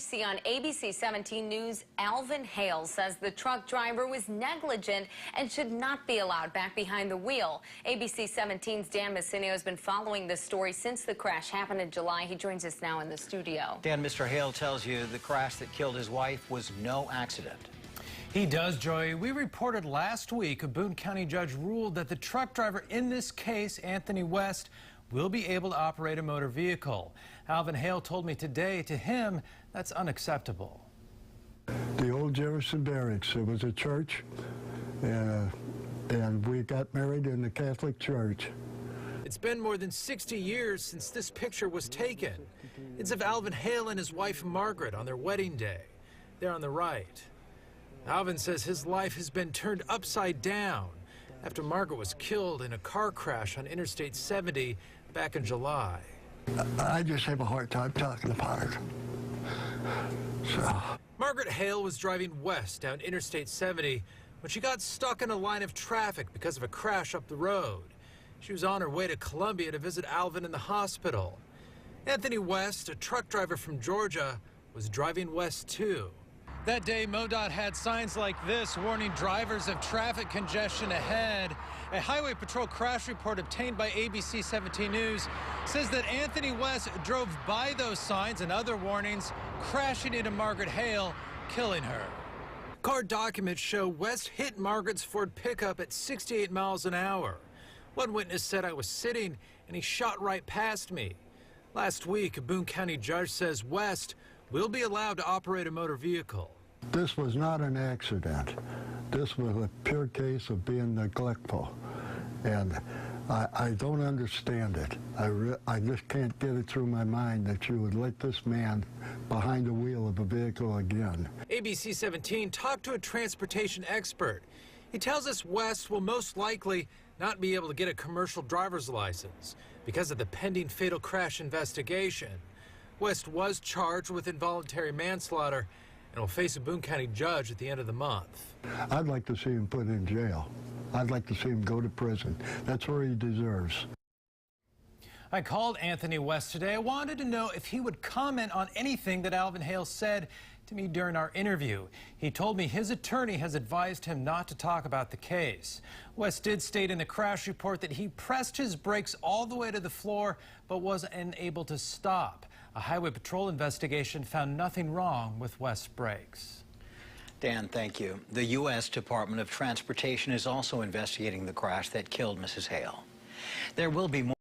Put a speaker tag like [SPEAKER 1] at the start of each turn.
[SPEAKER 1] See on ABC 17 News, Alvin Haile says the truck driver was negligent and should not be allowed back behind the wheel. ABC 17's Dan Messinio has been following this story since the crash happened in July. He joins us now in the studio.
[SPEAKER 2] Dan, Mr. Haile tells you the crash that killed his wife was no accident.
[SPEAKER 3] He does, Joey. We reported last week a Boone County judge ruled that the truck driver in this case, Anthony West, will be able to operate a motor vehicle. Alvin Haile told me today, to him, that's unacceptable.
[SPEAKER 4] The old Jefferson Barracks, it was a church, and we got married in the Catholic Church.
[SPEAKER 3] It's been more than 60 years since this picture was taken. It's of Alvin Haile and his wife Margaret on their wedding day. There on the right. Alvin says his life has been turned upside down after Margaret was killed in a car crash on Interstate 70 back in July.
[SPEAKER 4] I just have a hard time talking about it. So.
[SPEAKER 3] Margaret Haile was driving west down Interstate 70 when she got stuck in a line of traffic because of a crash up the road. She was on her way to Columbia to visit Alvin in the hospital. Anthony West, a truck driver from Georgia, was driving west too. That day, MoDOT had signs like this warning drivers of traffic congestion ahead. A Highway Patrol crash report obtained by ABC 17 News says that Anthony West drove by those signs and other warnings, crashing into Margaret Haile, killing her. Car documents show West hit Margaret's Ford pickup at 68 miles an hour. One witness said I was sitting and he shot right past me. Last week, a Boone County judge says West will be allowed to operate a motor vehicle.
[SPEAKER 4] This was not an accident. This was a pure case of being neglectful. And I don't understand it. I just can't get it through my mind that you would let this man behind the wheel of a vehicle again.
[SPEAKER 3] ABC 17 talked to a transportation expert. He tells us West will most likely not be able to get a commercial driver's license because of the pending fatal crash investigation. West was charged with involuntary manslaughter and will face a Boone County judge at the end of the month.
[SPEAKER 4] I'd like to see him put in jail. I'd like to see him go to prison. That's where he deserves.
[SPEAKER 3] I called Anthony West today. I wanted to know if he would comment on anything that Alvin Haile said to me during our interview. He told me his attorney has advised him not to talk about the case. West did state in the crash report that he pressed his brakes all the way to the floor but was unable to stop. A Highway Patrol investigation found nothing wrong with West's brakes.
[SPEAKER 2] Dan, thank you. The U.S. Department of Transportation is also investigating the crash that killed Mrs. Haile. There will be more